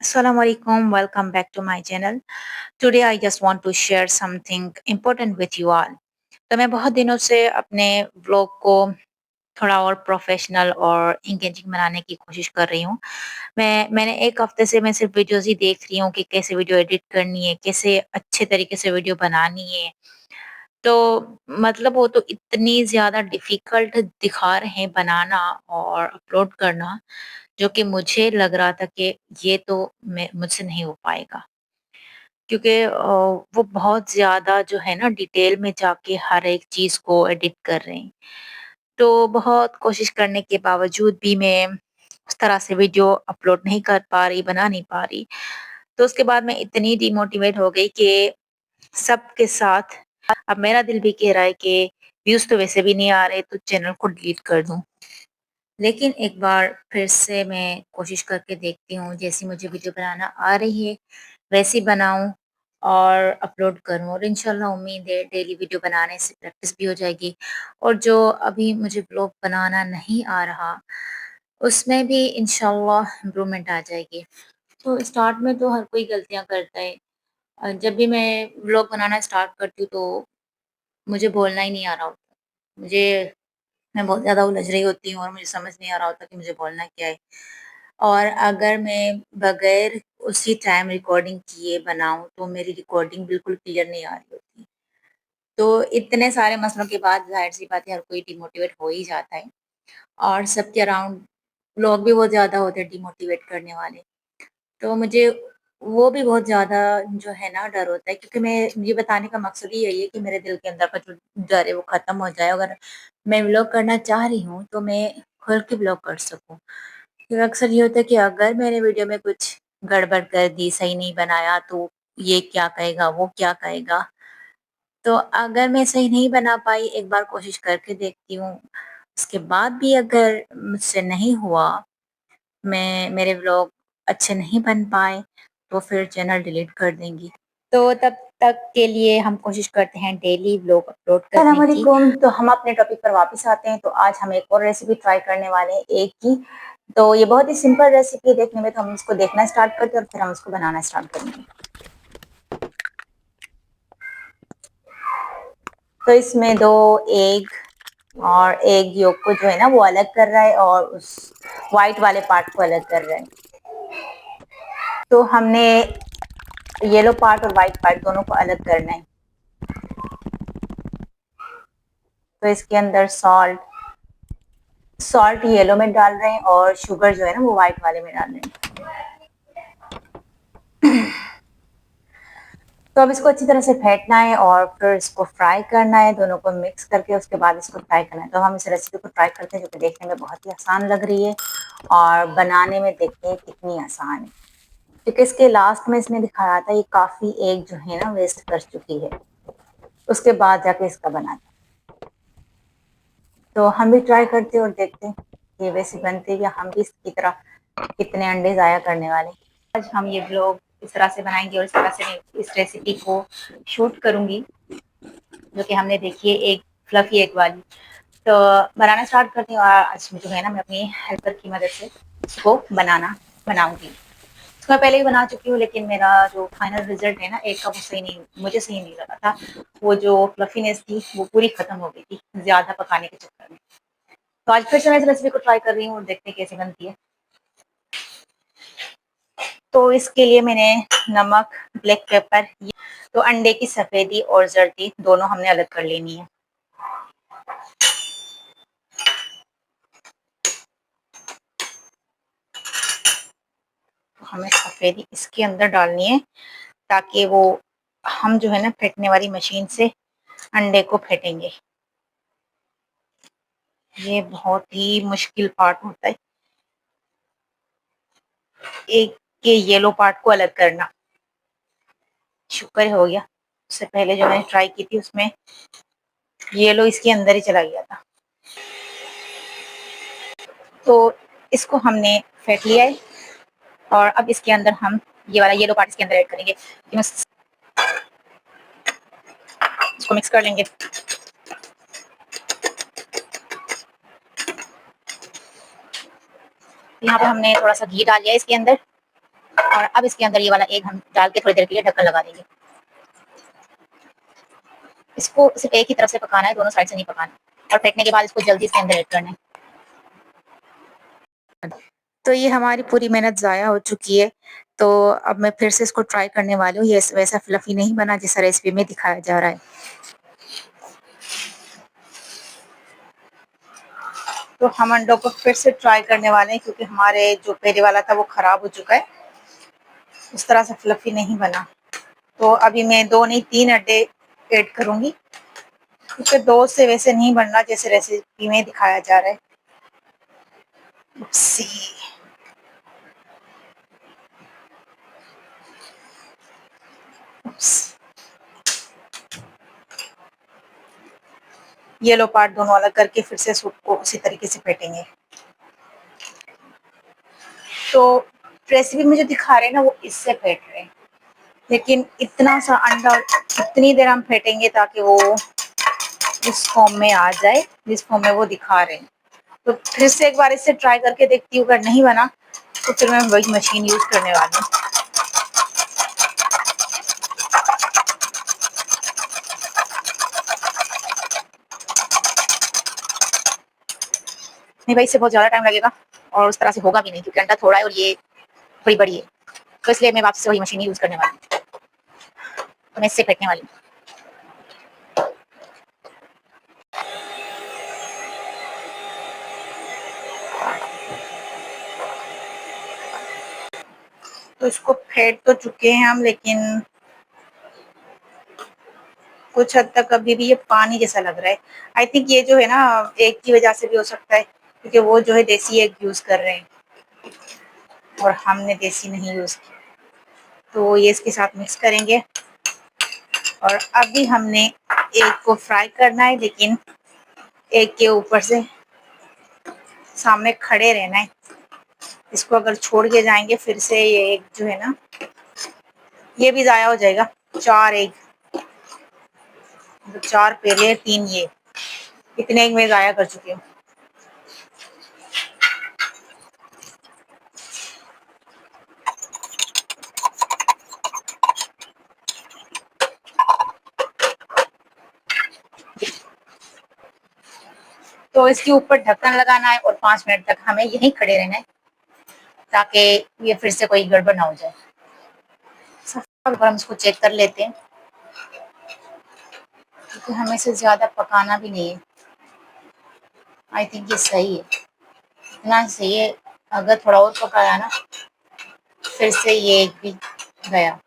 Assalamu alaikum, welcome back to my channel. Today I just want to share something important with you all. तो मैं बहुत दिनों से अपने व्लॉग को थोड़ा और प्रोफेशनल और एंगेजिंग बनाने की कोशिश कर रही हूँ। मैंने 1 हफ्ते से मैं सिर्फ़ वीडियोज़ ही देख रही हूँ कि कैसे वीडियो एडिट करनी है, कैसे अच्छे तरीके से वीडियो बनानी है। तो मतलब वो तो इतनी ज़्यादा डिफ़िकल्ट दिखा रहे हैं बनाना और अपलोड करना, जो कि मुझे लग रहा था कि ये तो मैं मुझसे नहीं हो पाएगा। क्योंकि वो बहुत ज़्यादा जो है ना डिटेल में जाके हर एक चीज़ को एडिट कर रहे हैं। तो बहुत कोशिश करने के बावजूद भी मैं उस तरह से वीडियो अपलोड नहीं कर पा रही, बना नहीं पा रही। तो उसके बाद मैं इतनी डिमोटिवेट हो गई कि सबके साथ अब मेरा दिल भी कह रहा है कि व्यूज़ तो वैसे भी नहीं आ रहे, तो चैनल को डिलीट कर दूँ। लेकिन एक बार फिर से मैं कोशिश करके देखती हूँ, जैसी मुझे वीडियो बनाना आ रही है, वैसी बनाऊँ और अपलोड करूँ और इंशाल्लाह उम्मीद है डेली वीडियो बनाने से प्रैक्टिस भी हो जाएगी और जो अभी मुझे व्लॉग बनाना नहीं आ रहा, उसमें भी इंशाल्लाह इम्प्रूवमेंट आ जाएगी। तो स्टार्ट में तो हर कोई गलतियाँ करता है। जब भी मैं व्लॉग बनाना स्टार्ट करती हूँ, तो मुझे बोलना ही नहीं आ रहा होता। मुझे मैं बहुत ज़्यादा उलझ रही होती हूँ और मुझे समझ नहीं आ रहा होता कि मुझे बोलना क्या है। और अगर मैं बगैर उसी टाइम रिकॉर्डिंग किए बनाऊँ, तो मेरी रिकॉर्डिंग बिल्कुल क्लियर नहीं आ रही होती। तो इतने सारे मसलों के बाद ज़ाहिर-सी बात है हर कोई डिमोटिवेट हो ही जाता है और सबके अराउंड लोग भी बहुत ज़्यादा होते हैं डिमोटिवेट करने वाले। तो मुझे वो भी बहुत ज़्यादा जो है ना डर होता है क्योंकि मैं ये बताने का मकसद ही यही है कि मेरे दिल के अंदर का जो डर है वो ख़त्म हो जाए। अगर मैं व्लॉग करना चाह रही हूँ, तो मैं खुल के व्लॉग कर सकूँ। फिर अक्सर ये होता है कि अगर मैंने वीडियो में कुछ गड़बड़ कर दी, सही नहीं बनाया तो ये क्या कहेगा, वो क्या कहेगा? तो अगर मैं सही नहीं बना पाई, एक बार कोशिश करके देखती हूँ। उसके बाद भी अगर मुझसे नहीं हुआ, मेरे व्लॉग अच्छे नहीं बन पाए, तो फिर चैनल डिलीट कर देंगी। तो तब तक के लिए हम कोशिश करते हैं डेली व्लॉग अपलोड करने की। अस्सलामुअलैकुम, तो हम अपने टॉपिक पर वापस आते हैं। तो आज हम एक और रेसिपी ट्राई करने वाले हैं एग की। तो ये बहुत ही सिंपल रेसिपी है देखने में, तो हम इसको देखना स्टार्ट करते हैं और फिर हम इसको बनाना स्टार्ट करेंगे। तो इसमें 2 एग और एग योक को जो है ना वो अलग कर रहा है और उस व्हाइट वाले पार्ट को अलग कर रहा है। तो हमने येलो पार्ट और व्हाइट पार्ट दोनों को अलग करना है। तो इसके अंदर सॉल्ट येलो में डाल रहे हैं और शुगर जो है ना वो व्हाइट वाले में डाल रहे हैं। तो अब इसको अच्छी तरह से फेंटना है और फिर इसको फ्राई करना है, दोनों को मिक्स करके उसके बाद इसको फ्राई करना है। तो हम इस रेसिपी को ट्राई करते हैं जो कि देखने में बहुत ही आसान लग रही है और बनाने में देखते हैं कितनी आसान है। क्योंकि इसके लास्ट में इसने दिखाया था ये काफ़ी एग जो है ना वेस्ट कर चुकी है, उसके बाद जाके इसका बना था। तो हम भी ट्राई करते हैं और देखते हैं ये वैसे बनते हैं या हम भी इसकी तरह कितने अंडे ज़ाया करने वाले हैं। आज हम ये व्लॉग इस तरह से बनाएँगे और इस तरह से मैं इस रेसिपी को शूट करूँगी, जो कि हमने देखी है एक फ्लफ़ी एग वाली। तो बनाना स्टार्ट करती हूँ और आज जो है ना मैं अपनी हेल्पर की मदद से इसको बनाऊँगी। इसको मैं पहले भी बना चुकी हूँ लेकिन मेरा जो फाइनल रिज़ल्ट है ना एग का वो मुझे सही नहीं लगा था। वो जो फ्लफ़ीनेस थी वो पूरी ख़त्म हो गई थी, ज़्यादा पकाने के चक्कर में। तो आज फिर से मैं इस रेसिपी को ट्राई कर रही हूँ और देखते हैं कैसी बनती है। तो इसके लिए मैंने नमक, ब्लैक पेपर तो अंडे की सफ़ेदी और ज़र्दी दोनों हमने अलग कर लेनी है। तो हमें सफ़ेदी इसके अंदर डालनी है ताकि वो हम जो है ना फेंटने वाली मशीन से अंडे को फेंटेंगे। ये बहुत ही मुश्किल पार्ट होता है, एग के येलो पार्ट को अलग करना। शुक्र हो गया, उससे पहले जो मैंने ट्राई की थी उसमें येलो इसके अंदर ही चला गया था। तो इसको हमने फेंट लिया है और अब इसके अंदर हम ये वाला येलो पार्ट इसके अंदर ऐड करेंगे। इसको मिक्स कर लेंगे। यहाँ पे हमने थोड़ा सा घी डाल लिया इसके अंदर और अब इसके अंदर ये वाला एग हम डाल के थोड़ी देर के लिए ढक्कन लगा देंगे। इसको सिर्फ एक ही तरफ से पकाना है, दोनों साइड से नहीं पकाना, और फेंटने के बाद इसको जल्दी इसके अंदर ऐड करना है। तो ये हमारी पूरी मेहनत ज़ाया हो चुकी है। तो अब मैं फिर से इसको ट्राई करने वाली हूँ। ये वैसा फ्लफ़ी नहीं बना जैसा रेसिपी में दिखाया जा रहा है। तो हम अंडों को फिर से ट्राई करने वाले हैं क्योंकि हमारे जो पहले वाला था वो ख़राब हो चुका है। उस तरह से फ्लफ़ी नहीं बना। तो अभी मैं 2 नहीं 3 अंडे ऐड करूँगी क्योंकि 2 से वैसे नहीं बनना जैसे रेसिपी में दिखाया जा रहा है। सी येलो पार्ट दोनों अलग करके फिर से सूप को उसी तरीके से फेंटेंगे। तो रेसिपी में जो दिखा रहे हैं ना वो इससे फेंट रहे हैं, लेकिन इतना सा अंडा इतनी देर हम फेंटेंगे ताकि वो इस फॉर्म में आ जाए जिस फॉर्म में वो दिखा रहे हैं। तो फिर से एक बार इससे ट्राई करके देखती हूँ, अगर नहीं बना तो फिर मैं वही मशीन यूज़ करने वाली हूँ। नहीं भाई, इससे बहुत ज़्यादा टाइम लगेगा और उस तरह से होगा भी नहीं क्योंकि अंडा थोड़ा है और ये थोड़ी बड़ी है। तो इसलिए मैं वापस से वही मशीन यूज़ करने वाली हूँ। तो मैं इससे फेंटने वाली हूँ। तो इसको फेंट तो चुके हैं हम, लेकिन कुछ हद तक अभी भी ये पानी जैसा लग रहा है। आई थिंक ये जो है ना एग की वजह से भी हो सकता है क्योंकि वो जो है देसी एग यूज़ कर रहे हैं और हमने देसी नहीं यूज़ किया। तो ये इसके साथ मिक्स करेंगे और अभी हमने एग को फ्राई करना है, लेकिन एग के ऊपर से सामने खड़े रहना है। इसको अगर छोड़ के जाएंगे फिर से ये एग जो है ना ये भी ज़ाया हो जाएगा। 4 एग, 4 पहले 3 ये, इतने एग मैं ज़ाया कर चुकी हूँ। तो इसके ऊपर ढक्कन लगाना है और 5 मिनट तक हमें यहीं खड़े रहना है ताकि ये फिर से कोई गड़बड़ ना हो जाए। और हम इसको चेक कर लेते हैं क्योंकि हमें इसे ज़्यादा पकाना भी नहीं है। आई थिंक ये सही है, इतना सही है। अगर थोड़ा और पकाया ना फिर से ये एक भी गया।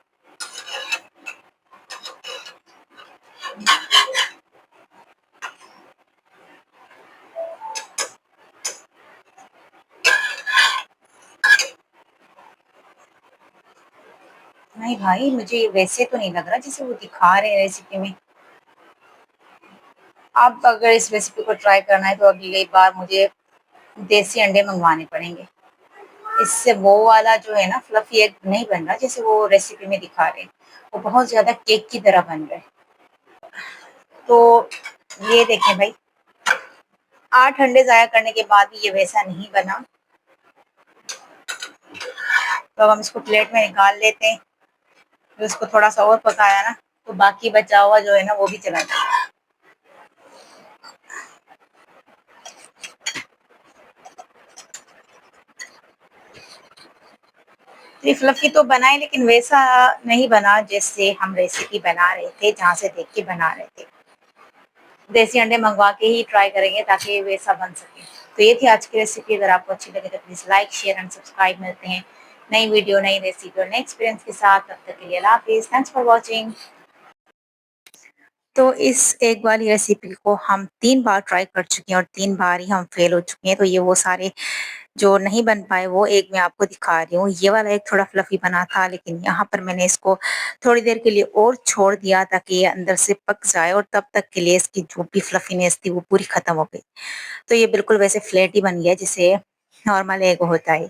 नहीं भाई, मुझे वैसे तो नहीं लग रहा जैसे वो दिखा रहे हैं रेसिपी में। आप अगर इस रेसिपी को ट्राई करना है तो अगली बार मुझे देसी अंडे मंगवाने पड़ेंगे। इससे वो वाला जो है ना फ्लफी एग नहीं बन रहा जैसे वो रेसिपी में दिखा रहे हैं, वो बहुत ज़्यादा केक की तरह बन रहा है। तो ये देखें भाई, 8 अंडे ज़ाया करने के बाद भी ये वैसा नहीं बना। तो अब हम इसको प्लेट में निकाल लेते हैं। फिर उसको थोड़ा सा और पकाया ना तो बाकी बचा हुआ जो है ना वो भी चला जाएगा। ये फ्लफी तो बना है लेकिन वैसा नहीं बना जैसे हम रेसिपी बना रहे थे, जहाँ से देख के बना रहे थे। देसी अंडे मंगवा के ही ट्राई करेंगे ताकि वैसा बन सके। तो ये थी आज की रेसिपी। अगर आपको अच्छी लगे तो please like, share and subscribe. मिलते हैं नई वीडियो, नई रेसिपी और नए एक्सपीरियंस के साथ। तब तक के लिए अल्लाह हाफ़िज़। Thanks for watching. तो इस एग वाली रेसिपी को हम 3 बार ट्राई कर चुके हैं और 3 बार ही हम फेल हो चुके हैं। तो ये वो सारे जो नहीं बन पाए वो एग मैं आपको दिखा रही हूँ। ये वाला एग थोड़ा फ्लफी बना था, लेकिन यहाँ पर मैंने इसको थोड़ी देर के लिए और छोड़ दिया ताकि ये अंदर से पक जाए और तब तक के लिए इसकी जो भी फ्लफीनेस थी वो पूरी खत्म हो गई। तो ये बिल्कुल वैसे फ्लैट ही बन गया जैसे नॉर्मल एग होता है।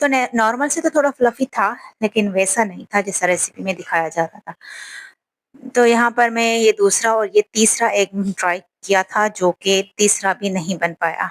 तो नॉर्मल से तो थोड़ा फ्लफी था, लेकिन वैसा नहीं था जैसा रेसिपी में दिखाया जा रहा था। तो यहाँ पर मैं ये दूसरा और ये तीसरा एग ट्राई किया था, जो कि तीसरा भी नहीं बन पाया।